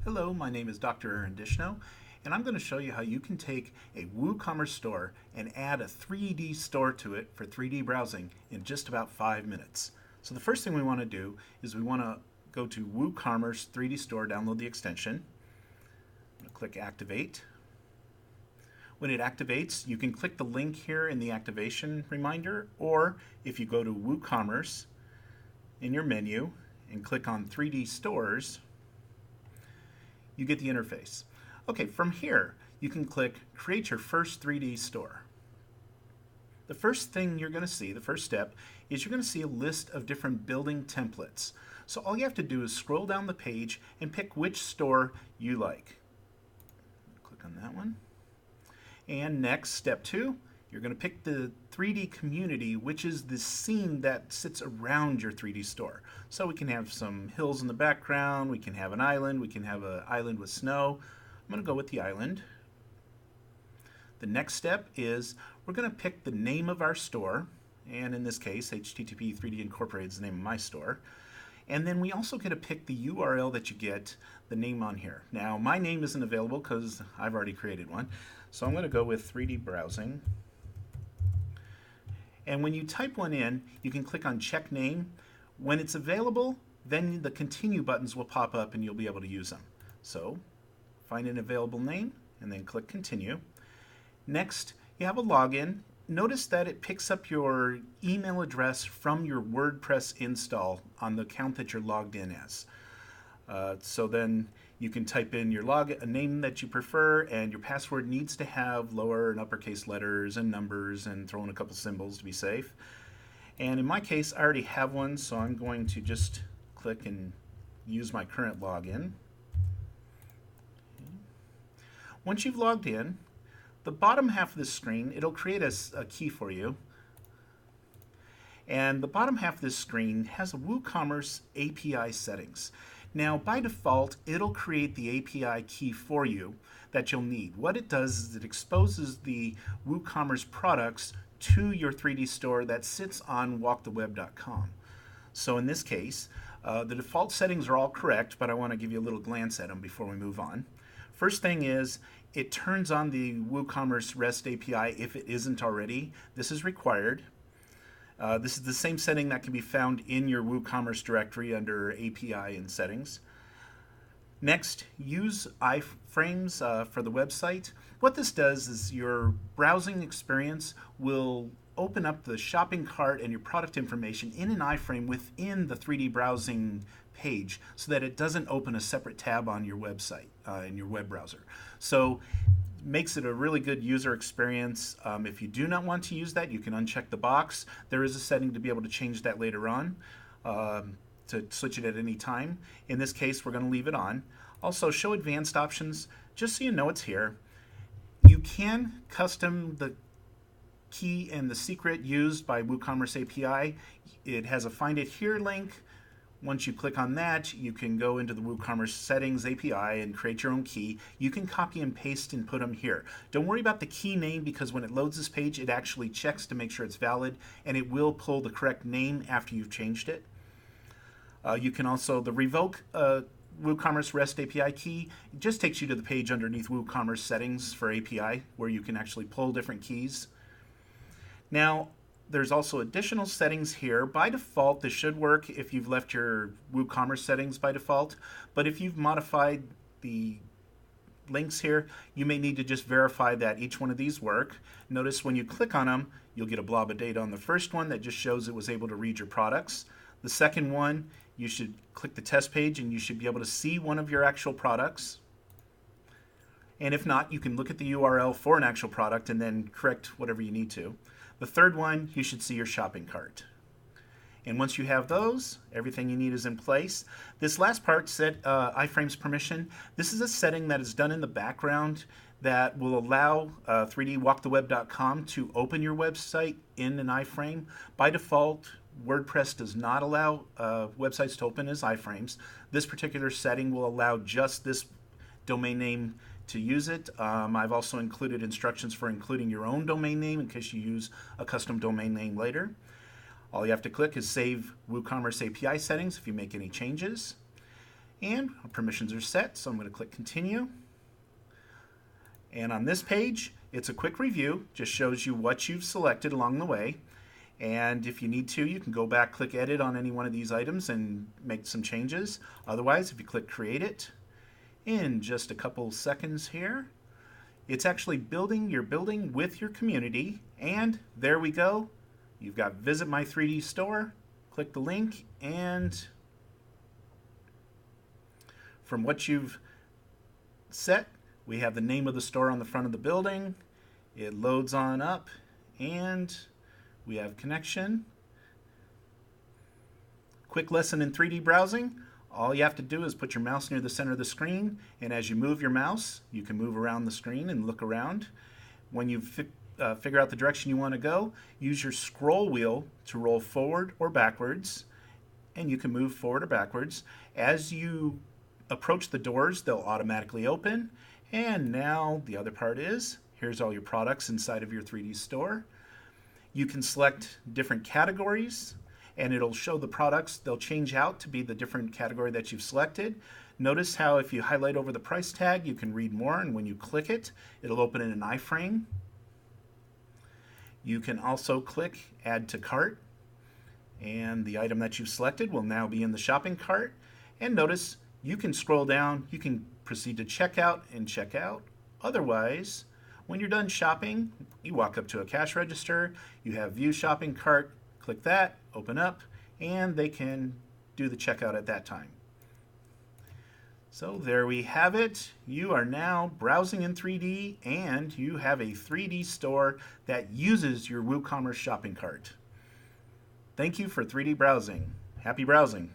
Hello, my name is Dr. Aaron, and I'm going to show you how you can take a WooCommerce store and add a 3D store to it for 3D browsing in just about 5 minutes. So the first thing we want to do is we want to go to WooCommerce 3D Store, download the extension. I'm going to click Activate. When it activates, you can click the link here in the activation reminder, or if you go to WooCommerce in your menu and click on 3D Stores, you get the interface. Okay, from here, you can click Create Your First 3D Store. The first thing you're going to see, the first step, is you're going to see a list of different building templates. So all you have to do is scroll down the page and pick which store you like. Click on that one. And next, step 2, you're going to pick the 3D community, which is the scene that sits around your 3D store. So we can have some hills in the background, we can have an island, we can have an island with snow. I'm going to go with the island. The next step is we're going to pick the name of our store, and in this case, HTTP 3D Incorporated is the name of my store. And then we also get to pick the URL that you get the name on here. Now, my name isn't available because I've already created one. So I'm going to go with 3D Browsing. And when you type one in, you can click on Check Name. When it's available, then the Continue buttons will pop up and you'll be able to use them. So find an available name and then click Continue. Next, you have a login. Notice that it picks up your email address from your WordPress install on the account that you're logged in as. So then you can type in your a name that you prefer, and your password needs to have lower and uppercase letters and numbers, and throw in a couple symbols to be safe. And in my case, I already have one, so I'm going to just click and use my current login. Once you've logged in, the bottom half of the screen, it'll create a key for you. And the bottom half of this screen has a WooCommerce API Settings. Now, by default, it'll create the API key for you that you'll need. What it does is it exposes the WooCommerce products to your 3D store that sits on WalkTheWeb.com. So in this case, the default settings are all correct, but I want to give you a little glance at them before we move on. First thing is, it turns on the WooCommerce REST API if it isn't already. This is required. This is the same setting that can be found in your WooCommerce directory under API and settings. Next, use iframes for the website. What this does is your browsing experience will open up the shopping cart and your product information in an iframe within the 3D browsing page so that it doesn't open a separate tab on your website in your web browser. So makes it a really good user experience. If you do not want to use that, you can uncheck the box. There is a setting to be able to change that later on, to switch it at any time. In this case, we're going to leave it on. Also, show advanced options, just so you know it's here. You can custom the key and the secret used by WooCommerce API. It has a Find It Here link. Once you click on that, you can go into the WooCommerce Settings API and create your own key. You can copy and paste and put them here. Don't worry about the key name, because when it loads this page, it actually checks to make sure it's valid, and it will pull the correct name after you've changed it. You can also, the Revoke WooCommerce REST API key, it just takes you to the page underneath WooCommerce Settings for API, where you can actually pull different keys. Now, there's also additional settings here. By default, this should work if you've left your WooCommerce settings by default, but if you've modified the links here, you may need to just verify that each one of these work. Notice when you click on them, you'll get a blob of data on the first one that just shows it was able to read your products. The second one, you should click the test page and you should be able to see one of your actual products. And if not, you can look at the URL for an actual product and then correct whatever you need to. The third one, you should see your shopping cart. And once you have those, everything you need is in place. This last part, set Iframes Permission. This is a setting that is done in the background that will allow 3dwalktheweb.com to open your website in an iframe. By default, WordPress does not allow websites to open as iframes. This particular setting will allow just this domain name to use it. I've also included instructions for including your own domain name in case you use a custom domain name later. All you have to click is Save WooCommerce API Settings if you make any changes. And our permissions are set, so I'm going to click continue. And on this page, it's a quick review, just shows you what you've selected along the way. And if you need to, you can go back, click edit on any one of these items and make some changes. Otherwise, if you click create it, in just a couple seconds here, it's actually building your building with your community. And there we go. You've got visit my 3D store, click the link, and from what you've set, we have the name of the store on the front of the building. It loads on up, and we have connection. Quick lesson in 3D browsing. All you have to do is put your mouse near the center of the screen, and as you move your mouse, you can move around the screen and look around. When you figure out the direction you want to go, use your scroll wheel to roll forward or backwards, and you can move forward or backwards. As you approach the doors, they'll automatically open. And now the other part is, here's all your products inside of your 3D store. You can select different categories, and it'll show the products. They'll change out to be the different category that you've selected. Notice how if you highlight over the price tag, you can read more, and when you click it, it'll open in an iframe. You can also click add to cart, and the item that you've selected will now be in the shopping cart. And notice you can scroll down, you can proceed to checkout and check out. Otherwise, when you're done shopping, you walk up to a cash register, you have view shopping cart, click that, open up, and they can do the checkout at that time. So there we have it. You are now browsing in 3D, and you have a 3D store that uses your WooCommerce shopping cart. Thank you for 3D browsing. Happy browsing.